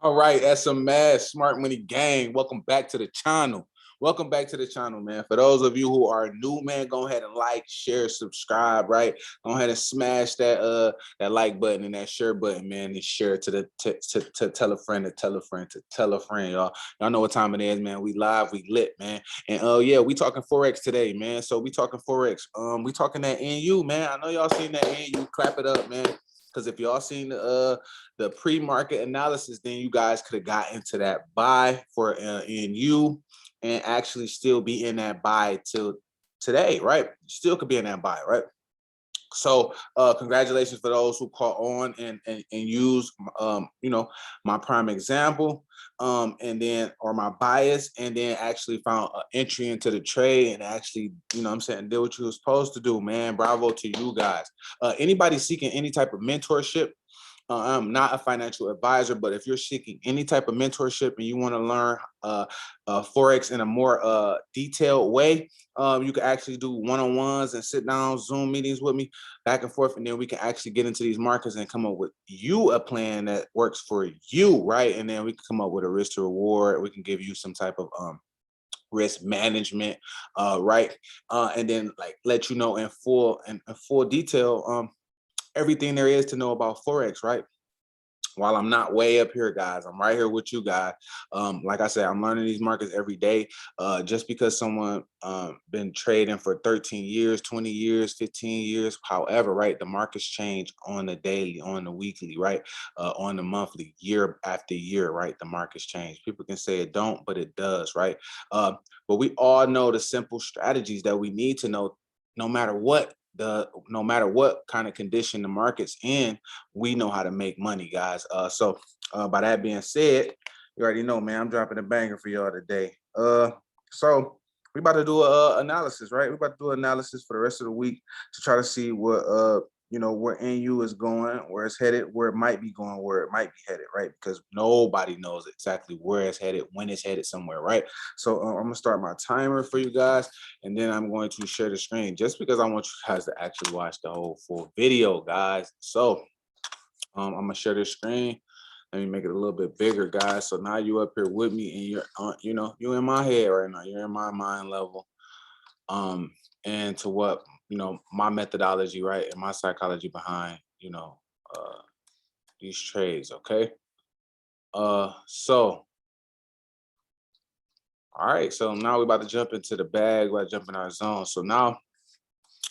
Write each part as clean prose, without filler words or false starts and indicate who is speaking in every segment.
Speaker 1: All right, that's some mad smart money gang. Welcome back to the channel. Welcome back to the channel, man. For those of you who are new, man, go ahead and like, share, subscribe, right? Go ahead and smash that like button and that share button, man, and share to to tell a friend, to tell a friend, to tell a friend, y'all. Y'all know what time it is, man. We live, we lit, man. And yeah, we talking Forex today, man. So we talking Forex. We talking that NU, man. I know y'all seen that NU. Clap it up, man. Because if y'all seen the pre-market analysis, then you guys could have got into that buy for NU and actually still be in that buy till today, right? Still could be in that buy, right? So congratulations for those who caught on and use my prime example and then or my bias and then actually found an entry into the trade and actually I'm saying did what you were supposed to do, man. Bravo to you guys. Anybody seeking any type of mentorship, I'm not a financial advisor, but if you're seeking any type of mentorship and you want to learn Forex in a more detailed way, you can actually do one-on-ones and sit down Zoom meetings with me back and forth. And then we can actually get into these markets and come up with you a plan that works for you, right? And then we can come up with a risk to reward. We can give you some type of risk management, right? And then like let you know in full detail everything there is to know about Forex, right? While I'm not way up here, guys, I'm right here with you guys. Like I said, I'm learning these markets every day. Just because someone been trading for 13 years, 20 years, 15 years, however, right? The markets change on the daily, on the weekly, right? On the monthly, year after year, right? The markets change. People can say it don't, but it does, right? But we all know the simple strategies that we need to know no matter what no matter what kind of condition the market's in, we know how to make money, guys. So by that being said, you already know, man, I'm dropping a banger for y'all today. So we about to do a analysis, right? We about to do an analysis for the rest of the week to try to see what where NU is going, where it's headed, where it might be going, where it might be headed, right? Because nobody knows exactly where it's headed, when it's headed somewhere, right? So I'm gonna start my timer for you guys, and then I'm going to share the screen just because I want you guys to actually watch the whole full video, guys. So I'm gonna share the screen. Let me make it a little bit bigger, guys. So now you up here with me, and you're in my head right now. You're in my mind level. And to what my methodology, right, and my psychology behind uh these trades. Okay. So all right. So now we're about to jump into the bag. We're jumping our zone. So now,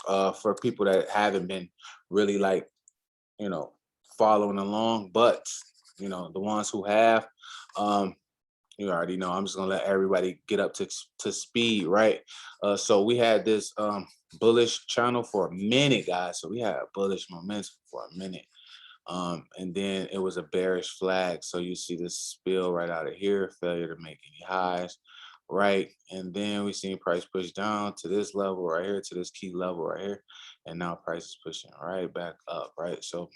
Speaker 1: for people that haven't been really like you know following along, but the ones who have, um you already know, I'm just gonna let everybody get up to speed, right? So we had this bullish channel for a minute, guys. So we had bullish momentum for a minute, and then it was a bearish flag. So you see this spill right out of here, failure to make any highs, right? And then we seen price push down to this level right here, to this key level right here, and now price is pushing right back up, right? So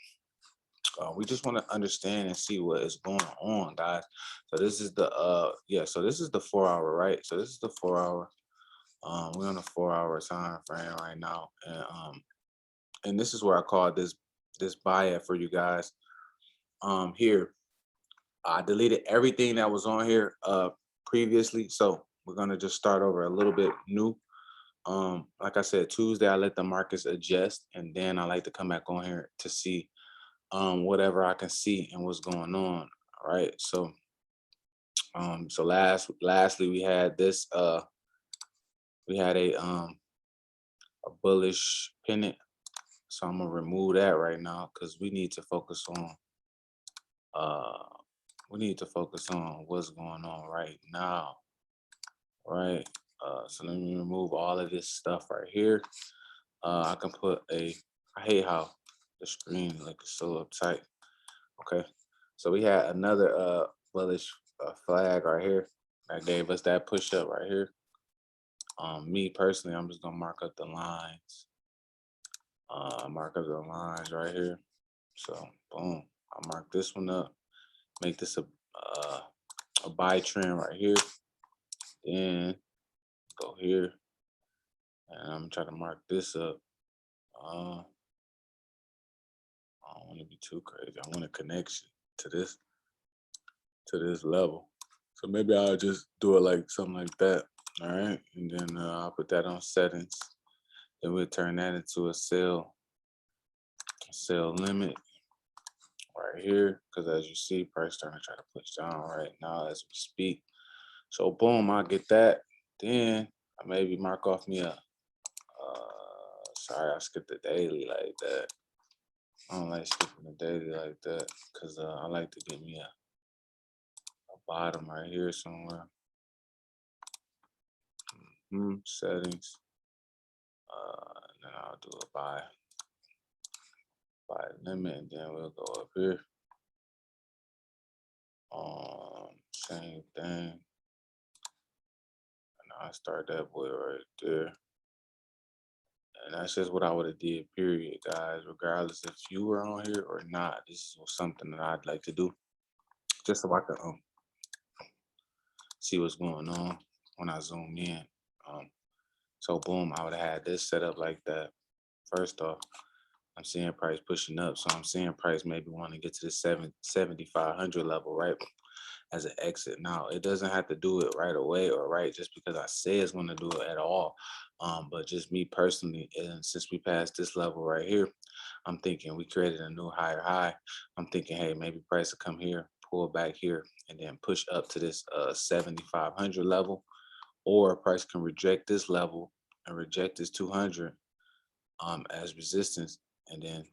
Speaker 1: we just want to understand and see what is going on, guys. So this is the so this is the 4 hour, right? So this is the 4 hour. We're on a 4 hour time frame right now, and this is where I call this buy for you guys. Here I deleted everything that was on here previously, so we're gonna just start over a little bit new. Like I said, Tuesday I let the markets adjust, and then I like to come back on here to see whatever I can see and what's going on. All right. So so lastly we had this we had a bullish pennant. So I'm gonna remove that right now because uh we need to focus on what's going on right now. Right. So let me remove all of this stuff right here. I can put I hate how the screen like is so uptight. Okay. So we had another bullish flag right here that gave us that push up right here. Me personally, I'm just gonna mark up the lines. Mark up the lines right here. So boom, I'll mark this one up. Make this a buy trend right here. Then go here, and I'm trying to mark this up. I don't want to be too crazy. I want a connection to to this level. So maybe I'll just do it like something like that. All right. And then I'll put that on settings. Then we'll turn that into a sell limit right here. Because as you see, price starting to try to push down right now as we speak. So boom, I'll get that. Then I maybe mark off me a sorry, I skipped the daily like that. I don't like skipping the daily like that because I like to get me a bottom right here somewhere. Settings. Then I'll do a buy limit, and then we'll go up here. Same thing. And I start that boy right there. And that's just what I would have did, period, guys. Regardless if you were on here or not, this is something that I'd like to do, just so I can see what's going on when I zoom in. So boom, I would have had this set up like that. First off, I'm seeing price pushing up, so I'm seeing price maybe want to get to the 7,500 level, right? As an exit. Now, it doesn't have to do it right away or right just because I say it's going to do it at all. But just me personally, and since we passed this level right here, I'm thinking we created a new higher high. I'm thinking, hey, maybe price will come here, pull back here, and then push up to this 7,500 level, or price can reject this level and reject this 200 as resistance, and then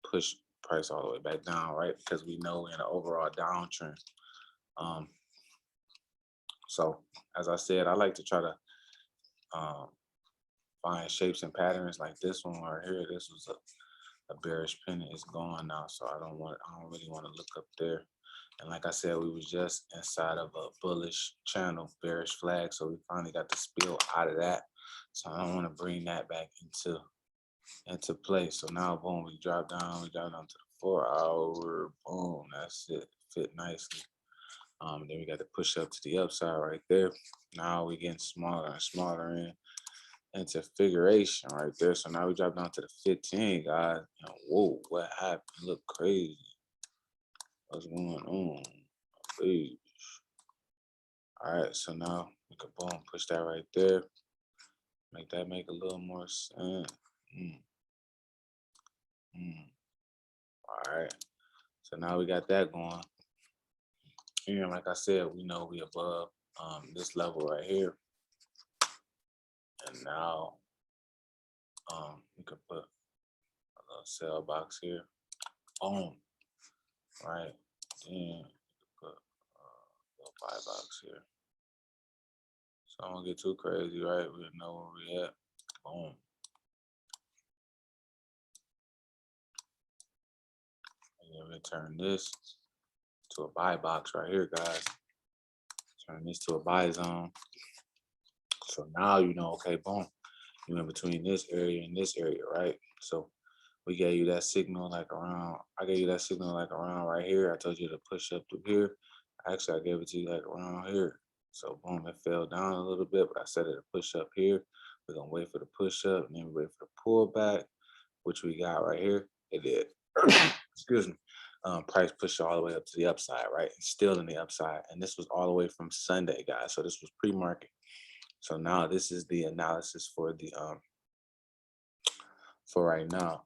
Speaker 1: push price all the way back down, right? Because we know in an overall downtrend. So as I said, I like to try to find shapes and patterns like this one right here. This was a bearish pennant. It's gone now, so I don't really want to look up there. And like I said, we was just inside of a bullish channel, bearish flag. So we finally got the spill out of that. So I don't want to bring that back into play. So now, boom, we drop down to the 4 hour. Boom, that's it. Fit nicely. Then we got to push up to the upside right there. Now we getting smaller and smaller into figuration right there. So now we drop down to the 15, guys. And whoa, what happened? Look crazy. What's going on? Please. All right, so now we can boom, push that right there. Make that make a little more sense. All right. So now we got that going. And like I said, we know we above this level right here. And now we could put a little sell box here. Boom. Right. Then we could put a little buy box here. So I don't get too crazy, right? We know where we at. Boom. And then we turn this to a buy box right here, guys. Turn this to a buy zone. So now you know, okay, boom. You in between this area and this area, right? So we gave you that signal like around, I gave you that signal like around right here. I told you to push up through here. Actually, I gave it to you like around here. So boom, it fell down a little bit, but I said it to push up here. We're gonna wait for the push up and then we wait for the pullback, which we got right here. It did. Excuse me. Price pushed all the way up to the upside, right? It's still in the upside. And this was all the way from Sunday, guys. So this was pre-market. So now this is the analysis for the for right now.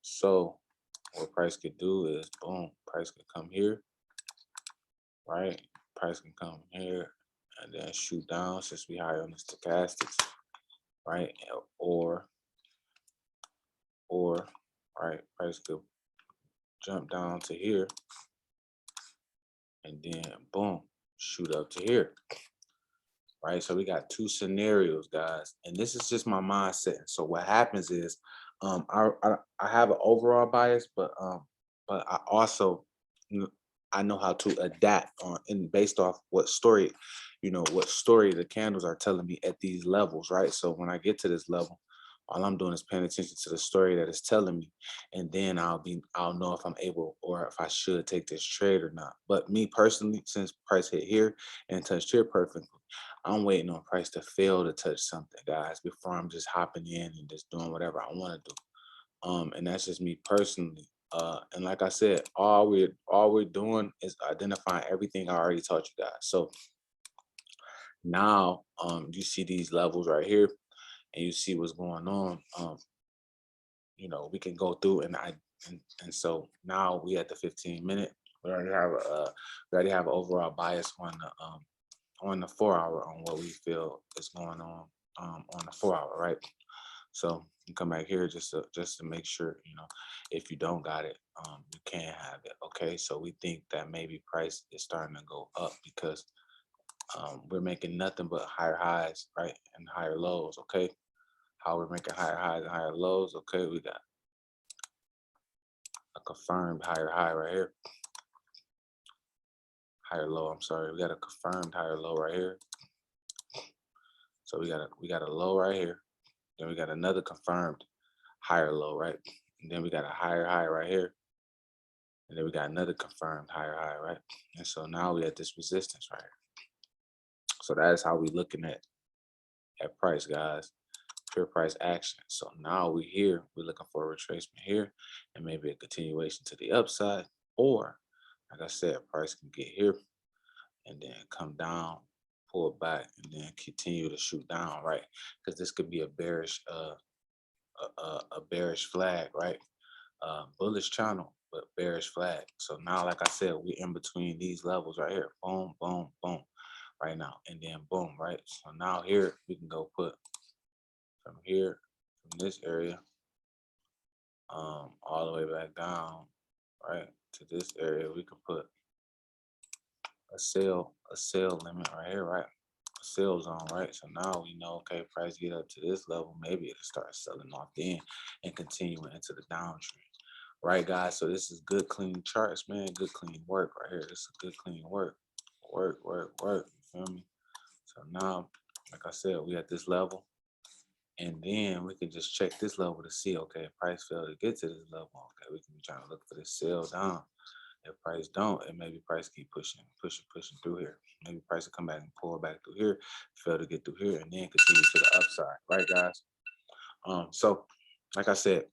Speaker 1: So what price could do is boom, price could come here, right? Price can come here and then shoot down since we higher on the stochastics, right? Or right, price could jump down to here and then boom, shoot up to here. Right. So we got two scenarios, guys. And this is just my mindset. So what happens is I have an overall bias, but I also I know how to adapt on and based off what story, what story the candles are telling me at these levels, right? So when I get to this level, all I'm doing is paying attention to the story that it's telling me, and then I'll know if I'm able or if I should take this trade or not. But me personally, since price hit here and touched here perfectly, I'm waiting on price to fail to touch something, guys, before I'm just hopping in and just doing whatever I want to do. And that's just me personally. And like I said, all we're doing is identifying everything I already taught you guys. So now you see these levels right here, and you see what's going on. We can go through and so now we at the 15 minute. We already have an overall bias on the 4 hour on what we feel is going on the 4 hour, right? So you come back here just to make sure, if you don't got it, you can have it. Okay. So we think that maybe price is starting to go up because we're making nothing but higher highs, right? And higher lows. Okay. How we're making higher highs and higher lows. Okay, we got a confirmed higher high right here. Higher low, I'm sorry. We got a confirmed higher low right here. So we got a low right here. Then we got another confirmed higher low, right? And then we got a higher high right here. And then we got another confirmed higher high, right? And so now we at this resistance right here. So that is how we looking at price, guys. Pure price action. So now we're looking for a retracement here and maybe a continuation to the upside, or like I said, price can get here and then come down, pull it back, and then continue to shoot down, right? Because this could be a bearish a bearish flag, right? Bullish channel, but bearish flag. So now, like I said, we're in between these levels right here. Boom, boom, boom, right now, and then boom, right? So now here we can go put from here, from this area, all the way back down, right, to this area. We could put a sale limit right here, right? A sale zone, right? So now we know, okay, price get up to this level, maybe it'll start selling off then and continuing into the downtrend. Right, guys? So this is good, clean charts, man. Good, clean work right here. This is good, clean work. Work, work, work. You feel me? So now, like I said, we at this level. And then we can just check this level to see, okay, if price failed to get to this level, okay, we can be trying to look for this sell down. If price don't, and maybe price keep pushing, pushing, pushing through here. Maybe price will come back and pull back through here, fail to get through here, and then continue to the upside, right, guys? So like I said,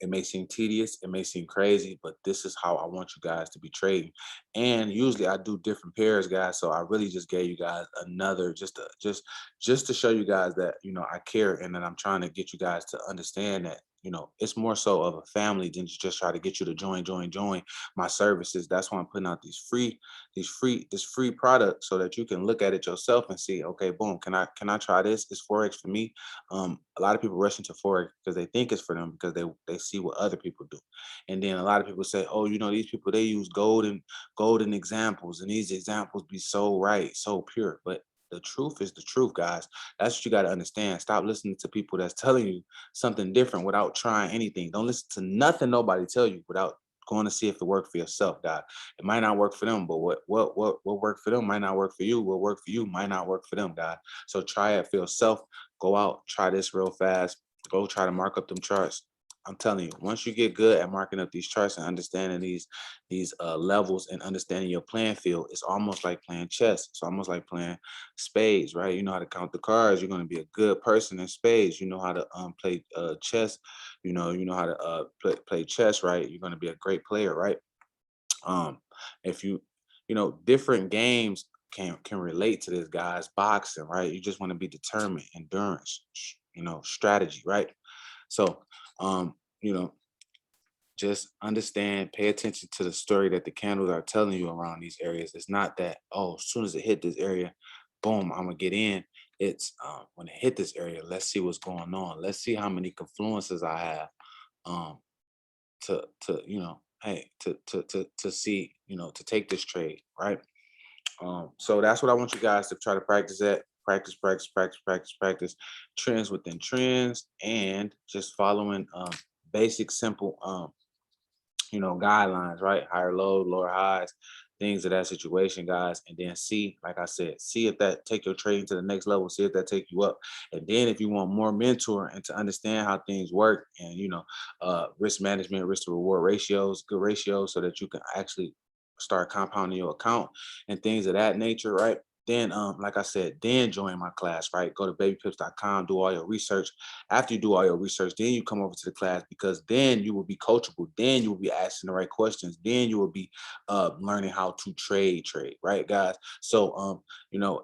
Speaker 1: it may seem tedious, it may seem crazy, but this is how I want you guys to be trading. And usually I do different pairs, guys. So I really just gave you guys another, just to show you guys that I care and that I'm trying to get you guys to understand that it's more so of a family than to just try to get you to join my services. That's why I'm putting out this free product so that you can look at it yourself and see, okay, boom, can I try this? Is Forex for me? A lot of people rush into Forex because they think it's for them because they see what other people do. And then a lot of people say, oh, these people, they use golden examples, and these examples be so right, so pure. But the truth is the truth, guys. That's what you got to understand. Stop listening to people that's telling you something different without trying anything. Don't listen to nothing nobody tell you without going to see if it worked for yourself, guys. It might not work for them, but what worked for them might not work for you. What worked for you might not work for them, guys. So try it for yourself. Go out, try this real fast. Go try to mark up them charts. I'm telling you, once you get good at marking up these charts and understanding these levels and understanding your playing field, it's almost like playing chess. It's almost like playing spades, right? You know how to count the cards. You're going to be a good person in spades. You know how to play chess. You know how to play chess, right? You're going to be a great player, right? If different games can relate to this, guys. Boxing, right? You just want to be determined, endurance, strategy, right? So um you know just understand, pay attention to the story that the candles are telling you around these areas. It's not that, oh, as soon as it hit this area, boom, I'm gonna get in. It's when it hit this area, let's see what's going on. Let's see how many confluences I have um to hey, to see, to take this trade, right? So that's what I want you guys to try to practice at. Practice, practice, practice, practice, practice. Trends within trends, and just following basic, simple guidelines, right? Higher low, lower highs, things of that situation, guys. And then see, like I said, see if that take your trading to the next level, see if that take you up. And then if you want more mentor and to understand how things work and risk management, risk to reward ratios, good ratios, so that you can actually start compounding your account and things of that nature, right? Then, like I said, then join my class, right? Go to babypips.com, do all your research. After you do all your research, then you come over to the class, because then you will be coachable. Then you will be asking the right questions. Then you will be learning how to trade, right, guys? So,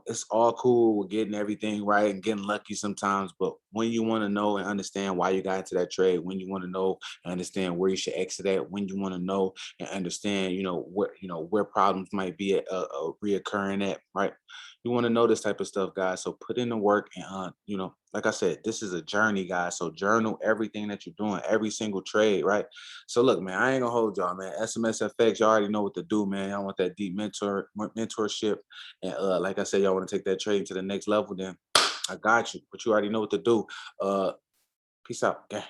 Speaker 1: it's all cool with getting everything right and getting lucky sometimes. But when you want to know and understand why you got into that trade, when you want to know and understand where you should exit at, when you want to know and understand, where problems might be reoccurring at, right? You want to know this type of stuff, guys. So put in the work, and like I said, this is a journey, guys. So journal everything that you're doing, every single trade, right? So look, man, I ain't gonna hold y'all, man. SMSFX, y'all already know what to do, man. Y'all want that deep mentorship, and like I said, y'all want to take that trade to the next level. Then I got you, but you already know what to do. Peace out, gang.